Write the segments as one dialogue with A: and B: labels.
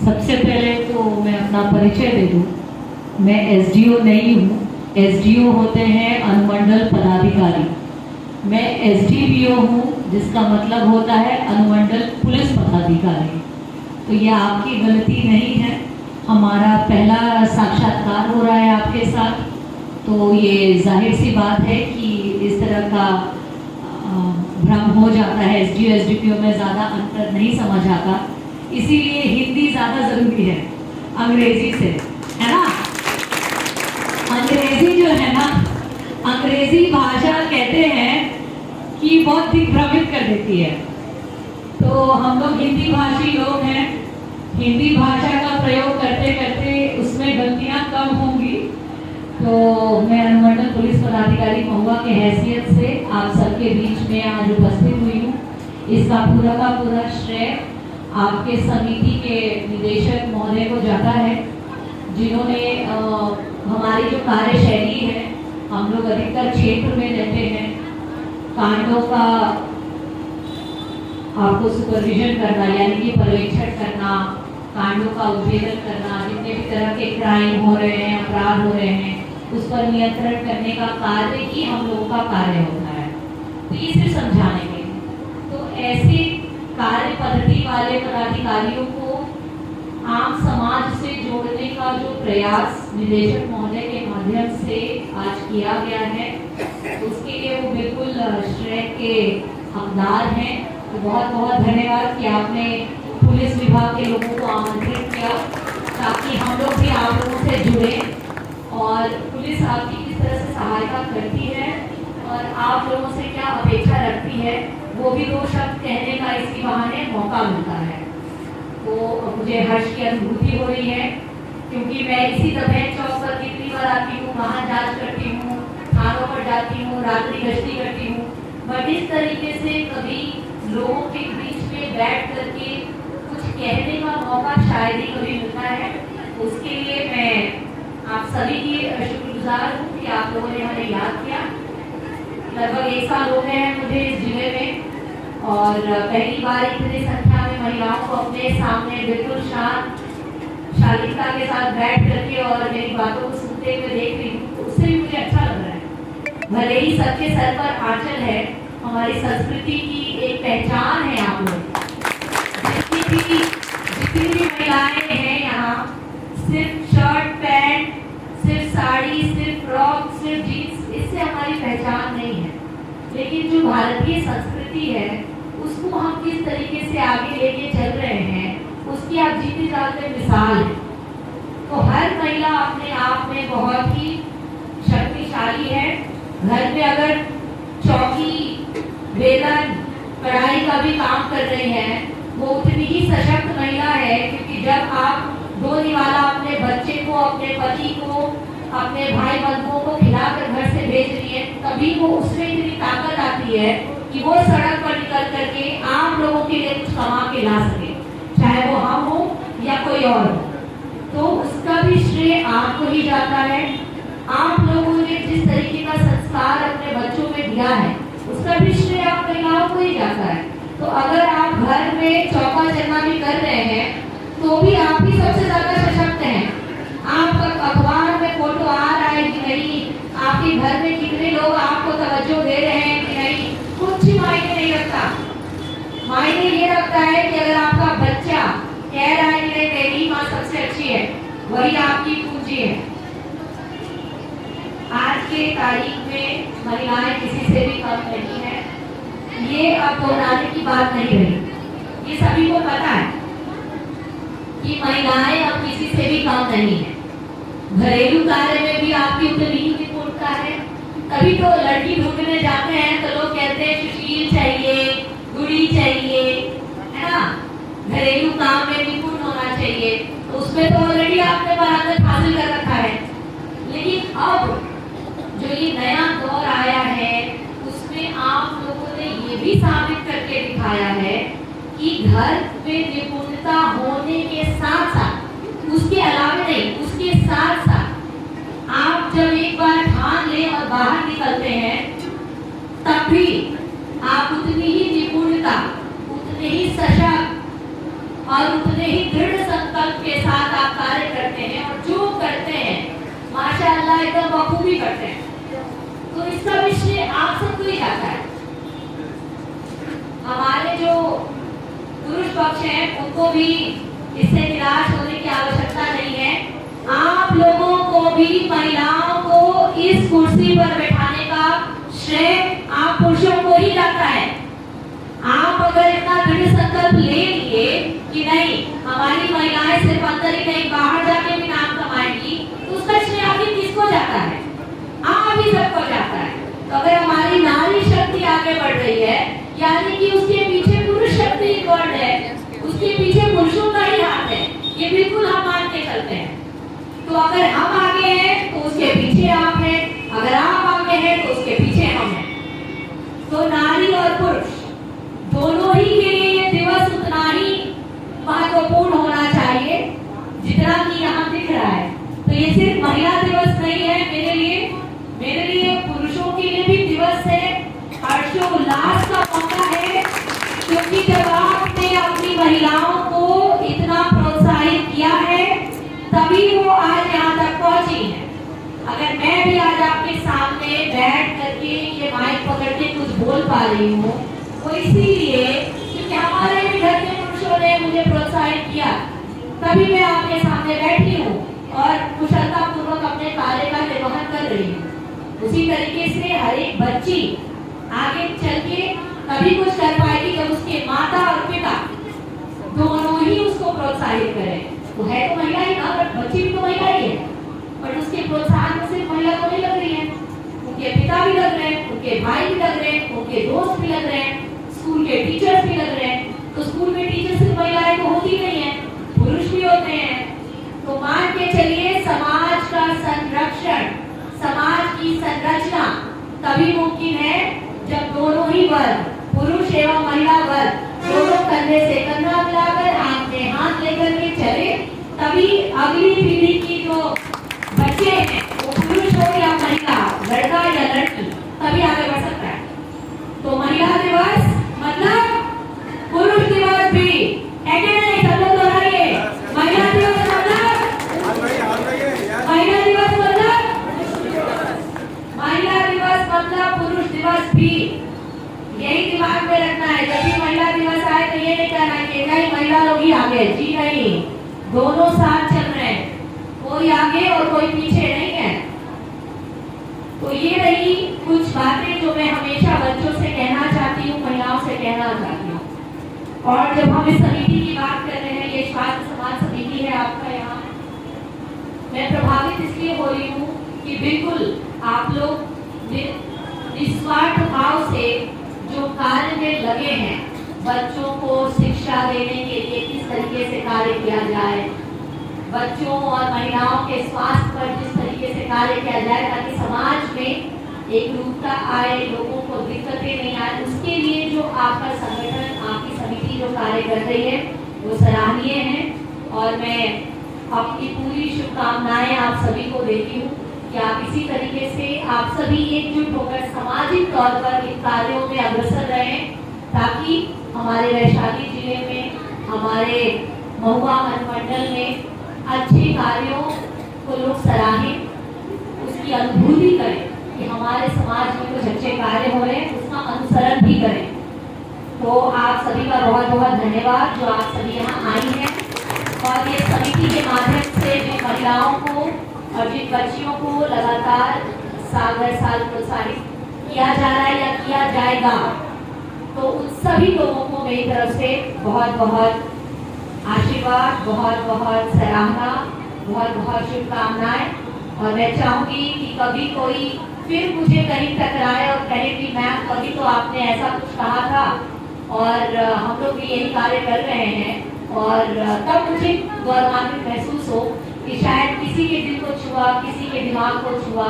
A: सबसे पहले तो मैं अपना परिचय दे दूं। मैं एसडीओ नहीं हूँ। एसडीओ होते हैं अनुमंडल पदाधिकारी। मैं एसडीपीओ हूँ, जिसका मतलब होता है अनुमंडल पुलिस पदाधिकारी। तो ये आपकी गलती नहीं है। हमारा पहला साक्षात्कार हो रहा है आपके साथ, तो ये जाहिर सी बात है कि इस तरह का भ्रम हो जाता है। एसडीओ एसडीपीओ में ज़्यादा अंतर नहीं समझ आता, इसीलिए हिंदी ज़्यादा ज़रूरी है अंग्रेजी से, है ना। अंग्रेजी जो है ना, अंग्रेजी भाषा कहते हैं कि बहुत दिग्भ्रमित कर देती है। तो हम लोग हिंदी भाषी लोग हैं, हिंदी भाषा का प्रयोग करते करते उसमें गलतियां कम होंगी। तो मैं अनुमंडल पुलिस पदाधिकारी महुआ के हैसियत से आप सबके बीच में आज उपस्थित हुई हूँ। इसका पूरा का पूरा श्रेय आपके समिति के निदेशक महोदय को जाता है, जिन्होंने हमारी जो कार्यशैली है, हम लोग अधिकतर क्षेत्र में रहते हैं, कांडों का आपको सुपरविजन करना यानी कि पर्यवेक्षण करना, कांडों का उद्भेदन करना, जितने भी तरह के क्राइम हो रहे हैं, अपराध हो रहे हैं, उस पर नियंत्रण करने का कार्य ही हम लोगों का कार्य होता है। तो ये सिर्फ समझाने के लिए, तो ऐसे कार्य पद्धति वाले पदाधिकारियों को आम समाज से जोड़ने का जो प्रयास निदेशक महोदय के माध्यम से आज किया गया है, उसके लिए वो बिल्कुल श्रेय के हकदार हैं। तो बहुत बहुत धन्यवाद कि आपने पुलिस विभाग के लोगों को आमंत्रित किया, ताकि हम लोग भी आप लोगों से जुड़े और पुलिस आपकी किस तरह से सहायता करती है और आप लोगों से क्या अपेक्षा रखती है, वो भी दो शब्द कहने का इसी बहाने मौका मिलता है। तो मुझे हर्ष की अनुभूति हो रही है, क्योंकि मैं इसी दफेन चौक पर कितनी बार आती हूँ, वहाँ जांच करती हूँ, थानों पर जाती हूँ, रात्रि गश्ती करती हूँ, बट इस तरीके से कभी लोगों के बीच में बैठ करके कुछ कहने का मौका शायद ही कभी मिलता है। उसके लिए मैं आप सभी की शुक्रगुजार हूँ कि आप लोगों ने हमें याद किया। लगभग 1 साल हो गए हैं मुझे इस जिले में, और पहली बार इतनी संख्या में महिलाओं को अपने सामने बिल्कुल शालीनता के साथ बैठ करके और मेरी बातों को सुनते हुए देख रही हूँ, तो उससे भी मुझे अच्छा लग रहा है। भले ही सबके सर पर आंचल है, हमारी संस्कृति की एक पहचान है। आप लोग जितनी भी महिलाएं हैं यहाँ, सिर्फ शर्ट पैंट, सिर्फ साड़ी, सिर्फ फ्रॉक, सिर्फ जीन्स, इससे हमारी पहचान नहीं है। लेकिन जो भारतीय संस्कृति है, उसको हम किस तरीके से आगे लेके चल रहे हैं, उसकी आप जीते जागते मिसाल है। तो हर महिला अपने आप में बहुत ही शक्तिशाली है। घर में अगर चौकी, बेलन, कढ़ाई का भी काम कर रही है, वो उतनी ही सशक्त महिला है, क्योंकि जब आप 2 निवाला अपने बच्चे को, अपने पति को, अपने भाई बंधुओं को खिलाकर घर से भेज रही है, तभी वो उसमें इतनी ताकत आती है कि वो सड़क पर निकल करके आप लोगों के लिए कुछ कमा के ला सके, चाहे वो हम हो या कोई और हो। तो उसका भी श्रेय आपको ही जाता है। आप लोगों ने जिस तरीके का संस्कार अपने बच्चों में दिया है, उसका भी श्रेय आप महिलाओं को ही जाता है। तो अगर आप घर में चौका चरना भी कर रहे हैं, तो भी आप ही सबसे ज्यादा सशक्त हैं। आप अखबार में फोटो आ रहा है कि नहीं, आपके घर में कितने लोग आपको तवज्जो दे रहे हैं कि नहीं, कुछ ही मायने नहीं रखता। मायने ये रखता है कि अगर आपका बच्चा कह रहा है कि नहीं मेरी माँ सबसे अच्छी है, वही आपकी पूंजी है। आज के तारीख में महिलाएं किसी से भी कम नहीं है, ये अब दोहराने की बात नहीं रही। ये सभी को पता है कि महिलाएं अब किसी से भी कम नहीं है। घरेलू कार्य में भी आपकी उतनी ही निपुणता है। तभी तो लड़की ढूंढने जाते हैं तो लोग कहते हैं सुशील चाहिए, गुड़ी चाहिए, है ना, घरेलू काम में निपुण होना चाहिए। तो उसमें तो ऑलरेडी आपने बराबर हासिल कर रखा है। लेकिन अब जो ये नया दौर आया है, उसमें आप लोगों ने ये भी साबित करके दिखाया है कि घर में निपुणता होने के साथ साथ, उसके अलावा नहीं, उसके साथ साथ आप जब एक बार ठान ले और बाहर निकलते हैं, तब भी आप उतनी ही निपुणता, उतने ही सशक्त और उतने ही दृढ़ संकल्प संकल्प के साथ आप कार्य करते हैं और जो करते हैं माशाअल्लाह एकदम बखूबी करते हैं, तो इसका विषय आप सबको ही जाता है। हमारे जो पुरुष पक्ष हैं उनको भी इससे निराश होने की आवश्यकता नहीं है। आप लोगों को भी, महिलाओं को इस कुर्सी पर बैठाने का श्रेय आप पुरुषों को ही जाता है। आप अगर इतना दृढ़ संकल्प ले लिए कि नहीं हमारी महिलाएं सिर्फ अंदर ही नहीं बाहर जाके भी नाम कमाएंगी, तो उसका श्रेय आखिर किसको जाता है? आप ही सबको जाता है। तो अगर हमारी नारी शक्ति आगे बढ़ रही है, यानी कि उसके पीछे पुरुष शक्ति इन्वॉल्व है, उसके पीछे पुरुषों का ही हाथ है, ये बिल्कुल हम मान के चलते हैं। तो अगर हम आगे हैं तो उसके पीछे आप हैं, अगर आप आगे हैं तो उसके पीछे हम हैं। तो नारी और पुरुष दोनों ही के लिए ये दिवस उतना ही महत्वपूर्ण होना चाहिए जितना कि यहाँ दिख रहा है। तो ये सिर्फ महिला दिवस नहीं है मेरे लिए पुरुषों के लिए भी दिवस है, हर्षोल्लास का मौका है, क्योंकि जब आपने अपनी महिलाओं को इतना प्रोत्साहित किया है तभी वो आज यहाँ तक पहुंची है। अगर मैं भी आज आपके सामने बैठ करके ये माइक पकड़ के कुछ बोल पा रही हूँ, वो इसीलिए क्योंकि हमारे भी घर के पुरुषों ने मुझे प्रोत्साहित किया, तभी मैं आपके सामने बैठी हूँ और कुशलता पूर्वक अपने कार्य का निर्वहन कर रही हूँ। उसी तरीके से हर एक बच्ची आगे चल के तभी कुछ कर पाएगी जब उसके माता और पिता दोनों ही उसको प्रोत्साहित करें। वो है तो महिला ही ना, बट बच्ची भी तो महिला ही है, बट उसके प्रोत्साहन में सिर्फ महिला को नहीं लग रही है, उनके पिता भी लग रहे हैं, उनके भाई भी लग रहे हैं, उनके दोस्त भी लग रहे हैं, स्कूल के टीचर्स भी लग रहे हैं। तो स्कूल में टीचर सिर्फ महिलाएं तो होती नहीं है, पुरुष भी होते हैं। तो मान के चलिए समाज का संरक्षण, समाज की संरचना तभी मुमकिन है जब दोनों ही वर्ग, पुरुष एवं महिला वर्ग, दोनों कंधे से कंधा मिलाकर हाथ में हाथ लेकर के चले, तभी अगली पीढ़ी की जो बच्चे हैं वो पुरुष हो या महिला, लड़का या लड़की, तभी आगे बढ़ सकता है। तो महिला दिवस मतलब पुरुष दिवस भी है कि नहीं? सब लोग दोहराइए, महिला दिवस मतलब महिला दिवस पुरुष दिवस भी। यही दिमाग में रखना है। जब भी महिला दिवस आए तो ये नहीं कहना कि नहीं महिला लोग ही आगे, जी नहीं, दोनों साथ चल रहे हैं, कोई आगे और कोई पीछे नहीं है। तो ये रही कुछ बातें जो मैं हमेशा बच्चों से कहना चाहती हूँ, महिलाओं से कहना चाहती हूँ। और जब हम इस समिति की बात कर रहे हैं, ये स्वास्थ्य समाज समिति है आपका यहाँ, मैं प्रभावित इसलिए हो रही हूँ कि बिल्कुल आप लोग निस्वार्थ भाव से जो कार्य में लगे हैं, बच्चों को शिक्षा देने के लिए किस तरीके से कार्य किया जाए, बच्चों और महिलाओं के स्वास्थ्य पर जिस तरीके से कार्य किया जाए ताकि समाज में एक रूपता आए, लोगों को दिक्कतें नहीं आए, उसके लिए जो आपका संगठन, आपकी समिति जो कार्य कर रही है वो सराहनीय है। और मैं अपनी पूरी शुभकामनाएं आप सभी को देती हूँ कि आप इसी तरीके से आप सभी एकजुट होकर सामाजिक तौर पर इन कार्यों में अग्रसर रहें, ताकि हमारे वैशाली जिले में, हमारे महुआ अनुमंडल में अच्छे कार्यों को लोग सराहें, उसकी अनुभूति करें कि हमारे समाज में कुछ अच्छे कार्य हो रहे हैं, उसका अनुसरण भी करें। तो आप सभी का बहुत बहुत धन्यवाद जो आप सभी यहाँ आई हैं और ये समिति के माध्यम से जिन महिलाओं को और जिन बच्चियों को लगातार साल दर साल प्रोत्साहित किया जा रहा है या किया जाएगा, तो उन सभी लोगों को मेरी तरफ से बहुत बहुत आशीर्वाद, बहुत बहुत सराहना, बहुत बहुत शुभकामनाएं। और मैं चाहूंगी कि कभी कोई फिर मुझे कहीं टकराए और कहे कि मैम कभी तो आपने ऐसा कुछ कहा था और हम लोग भी यही कार्य कर रहे हैं, और तब मुझे गौरवान्वित महसूस हो कि शायद किसी के दिल को छुआ, किसी के दिमाग को छुआ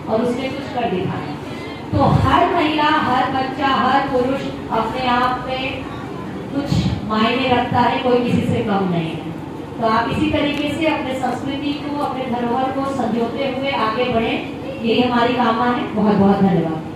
A: और उसने कुछ कर दिखाया। तो हर महिला, हर बच्चा, हर पुरुष अपने आप में कुछ मायने रखता है, कोई किसी से कम नहीं है। तो आप इसी तरीके से अपने संस्कृति को, अपने धरोहर को संजोते हुए आगे बढ़ें, यही हमारी कामना है। बहुत बहुत धन्यवाद।